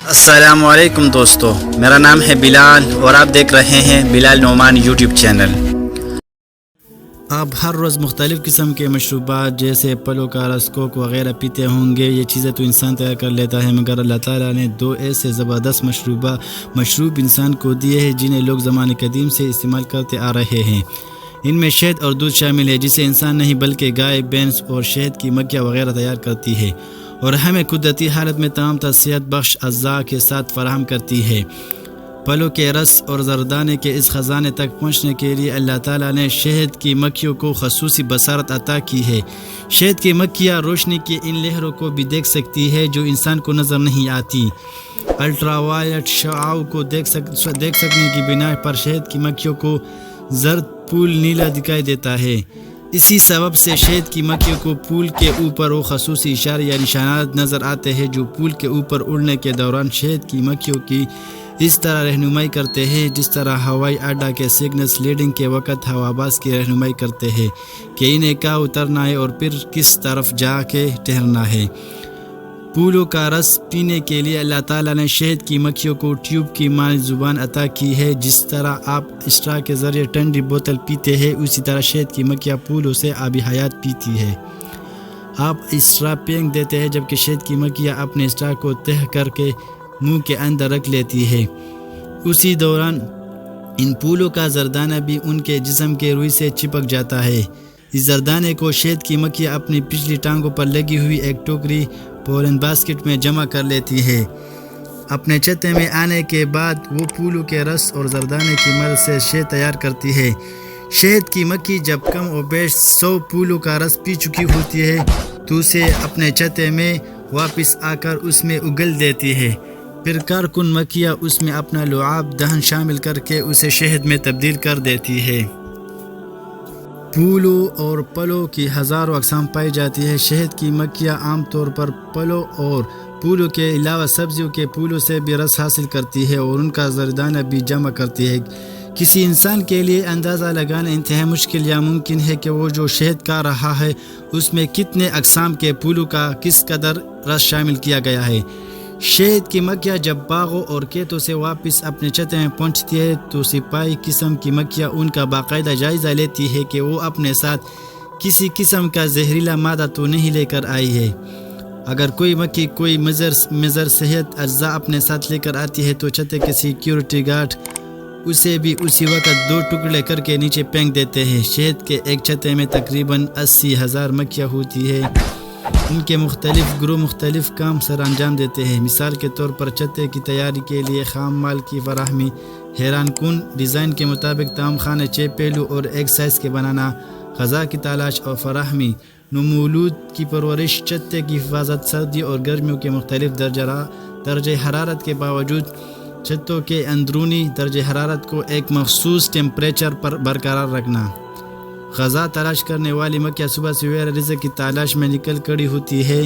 السلام علیکم دوستو، میرا نام ہے بلال اور آپ دیکھ رہے ہیں بلال نعمان یوٹیوب چینل۔ آپ ہر روز مختلف قسم کے مشروبات جیسے پلو کا رس، کوک وغیرہ پیتے ہوں گے۔ یہ چیزیں تو انسان تیار کر لیتا ہے، مگر اللہ تعالیٰ نے دو ایسے زبردست مشروب انسان کو دیے ہیں جنہیں لوگ زمانے قدیم سے استعمال کرتے آ رہے ہیں۔ ان میں شہد اور دودھ شامل ہے، جسے انسان نہیں بلکہ گائے، بھینس اور شہد کی مکھیاں وغیرہ تیار کرتی ہے اور ہمیں قدرتی حالت میں تمام صحت بخش اجزاء کے ساتھ فراہم کرتی ہے۔ پھلوں کے رس اور زردانے کے اس خزانے تک پہنچنے کے لیے اللہ تعالیٰ نے شہد کی مکھیوں کو خصوصی بصارت عطا کی ہے۔ شہد کی مکھیاں روشنی کی ان لہروں کو بھی دیکھ سکتی ہے جو انسان کو نظر نہیں آتی۔ الٹرا وائلٹ شعاع کو دیکھ سکنے کی بنا پر شہد کی مکھیوں کو زرد پھول نیلا دکھائی دیتا ہے۔ اسی سبب سے شہد کی مکھیوں کو پھول کے اوپر وہ خصوصی اشارے یا نشانات نظر آتے ہیں جو پھول کے اوپر اڑنے کے دوران شہد کی مکھیوں کی اس طرح رہنمائی کرتے ہیں، جس طرح ہوائی اڈہ کے سگنلز لینڈنگ کے وقت ہواباز کی رہنمائی کرتے ہیں کہ انہیں کہاں اترنا ہے اور پھر کس طرف جا کے ٹھہرنا ہے۔ پھولوں کا رس پینے کے لیے اللہ تعالیٰ نے شہد کی مکھیوں کو ٹیوب کی مانند زبان عطا کی ہے۔ جس طرح آپ اسٹرا کے ذریعے ٹھنڈی بوتل پیتے ہیں، اسی طرح شہد کی مکھیاں پھولوں سے آبی حیات پیتی ہے۔ آپ اسٹرا پھینک دیتے ہیں جبکہ شہد کی مکھیاں اپنے اسٹرا کو تہہ کر کے منہ کے اندر رکھ لیتی ہے۔ اسی دوران ان پھولوں کا زردانہ بھی ان کے جسم کے روئی سے چپک جاتا ہے۔ اس زردانے کو شہد کی مکھیاں اپنی پچھلی ٹانگوں پر لگی ہوئی ایک ٹوکری پولن باسکٹ میں جمع کر لیتی ہے۔ اپنے چھتے میں آنے کے بعد وہ پھولوں کے رس اور زردانے کی مدد سے شہد تیار کرتی ہے۔ شہد کی مکھی جب کم و بیش 100 پھولوں کا رس پی چکی ہوتی ہے تو اسے اپنے چھتے میں واپس آ کر اس میں اگل دیتی ہے۔ پھر کارکن مکھیاں اس میں اپنا لعاب دہن شامل کر کے اسے شہد میں تبدیل کر دیتی ہے۔ پھولوں اور پھلوں کی ہزاروں اقسام پائی جاتی ہے۔ شہد کی مکھیاں عام طور پر پھلوں اور پھولوں کے علاوہ سبزیوں کے پھولوں سے بھی رس حاصل کرتی ہے اور ان کا زردانہ بھی جمع کرتی ہے۔ کسی انسان کے لیے اندازہ لگانا انتہائی مشکل یا ممکن ہے کہ وہ جو شہد کھا رہا ہے اس میں کتنے اقسام کے پھولوں کا کس قدر رس شامل کیا گیا ہے۔ شہد کی مکھیاں جب باغوں اور کھیتوں سے واپس اپنے چھتے میں پہنچتی ہے تو سپاہی قسم کی مکھیاں ان کا باقاعدہ جائزہ لیتی ہے کہ وہ اپنے ساتھ کسی قسم کا زہریلا مادہ تو نہیں لے کر آئی ہے۔ اگر کوئی مکھی کوئی مضر صحت اجزاء اپنے ساتھ لے کر آتی ہے تو چھتے کے سیکیورٹی گارڈ اسے بھی اسی وقت 2 ٹکڑے کر کے نیچے پھینک دیتے ہیں۔ شہد کے ایک چھتے میں تقریباً 80,000 مکھیاں ہوتی ہے۔ ان کے مختلف گروہ مختلف کام سر انجام دیتے ہیں۔ مثال کے طور پر چھتے کی تیاری کے لیے خام مال کی فراہمی، حیران کن ڈیزائن کے مطابق تام خانے 6 پہلو اور ایک سائز کے بنانا، غذا کی تلاش اور فراہمی، نمولود کی پرورش، چھتے کی حفاظت، سردی اور گرمیوں کے مختلف درجہ حرارت کے باوجود چھتوں کے اندرونی درجہ حرارت کو ایک مخصوص ٹیمپریچر پر برقرار رکھنا۔ غذا تلاش کرنے والی مکھیاں صبح سویرے رزق کی تلاش میں نکل کھڑی ہوتی ہے۔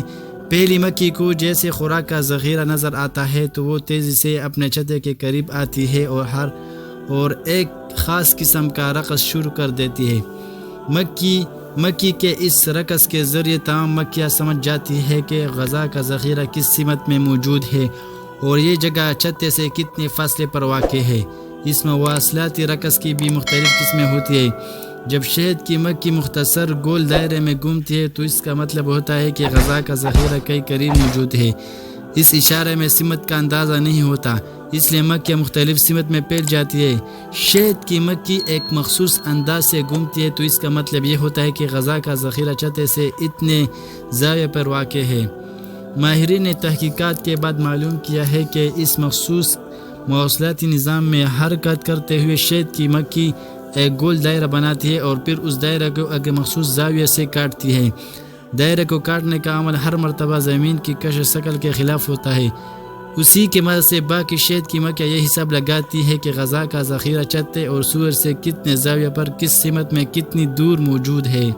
پہلی مکھی کو جیسے خوراک کا ذخیرہ نظر آتا ہے تو وہ تیزی سے اپنے چھتے کے قریب آتی ہے اور ایک خاص قسم کا رقص شروع کر دیتی ہے۔ مکھی کے اس رقص کے ذریعے تمام مکھیاں سمجھ جاتی ہے کہ غذا کا ذخیرہ کس سمت میں موجود ہے اور یہ جگہ چھتے سے کتنے فاصلے پر واقع ہے۔ اس مواصلاتی رقص کی بھی مختلف قسمیں ہوتی ہیں۔ جب شہد کی مکھی مختصر گول دائرے میں گھومتی ہے تو اس کا مطلب ہوتا ہے کہ غذا کا ذخیرہ کئی قریب موجود ہے۔ اس اشارے میں سمت کا اندازہ نہیں ہوتا، اس لیے مکھیاں مختلف سمت میں پھیل جاتی ہے۔ شہد کی مکھی ایک مخصوص انداز سے گھومتی ہے تو اس کا مطلب یہ ہوتا ہے کہ غذا کا ذخیرہ چھتے سے اتنے زاویے پر واقع ہے۔ ماہرین نے تحقیقات کے بعد معلوم کیا ہے کہ اس مخصوص مواصلاتی نظام میں حرکت کرتے ہوئے شہد کی مکھی ایک گول دائرہ بناتی ہے اور پھر اس دائرہ کو ایک مخصوص زاویے سے کاٹتی ہے۔ دائرے کو کاٹنے کا عمل ہر مرتبہ زمین کی کش شکل کے خلاف ہوتا ہے۔ اسی کی مدد سے باقی شہد کی مکھیاں یہ حساب لگاتی ہے کہ غذا کا ذخیرہ چھتے اور سورج سے کتنے زاویے پر کس سمت میں کتنی دور موجود ہے۔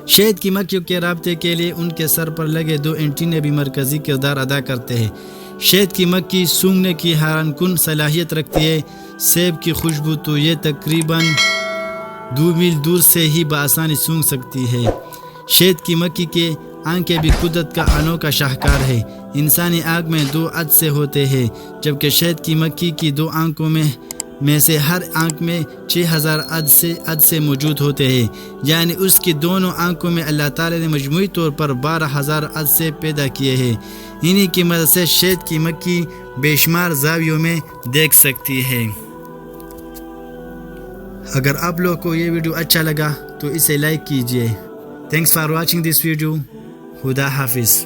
شہد کی مکھیوں کے رابطے کے لیے ان کے سر پر لگے 2 اینٹینے بھی مرکزی کردار ادا کرتے ہیں۔ شہد کی مکھی سونگھنے کی حیران کن صلاحیت رکھتی ہے۔ سیب کی خوشبو تو یہ تقریباً 2 میل دور سے ہی بآسانی سونگھ سکتی ہے۔ شہد کی مکھی کے آنکھیں بھی قدرت کا انوکھا شاہکار ہے۔ انسانی آنکھ میں 2 عدسے ہوتے ہیں، جبکہ شہد کی مکھی کی 2 آنکھوں میں سے ہر آنکھ میں 6000 عدسے موجود ہوتے ہیں، یعنی اس کی دونوں آنکھوں میں اللہ تعالیٰ نے مجموعی طور پر 12000 عدسے پیدا کیے ہیں۔ انہی کی مدد سے شہد کی مکھی بے شمار زاویوں میں دیکھ سکتی ہے۔ اگر آپ لوگ کو یہ ویڈیو اچھا لگا تو اسے لائک کیجئے۔ Thanks for watching this video. خدا حافظ۔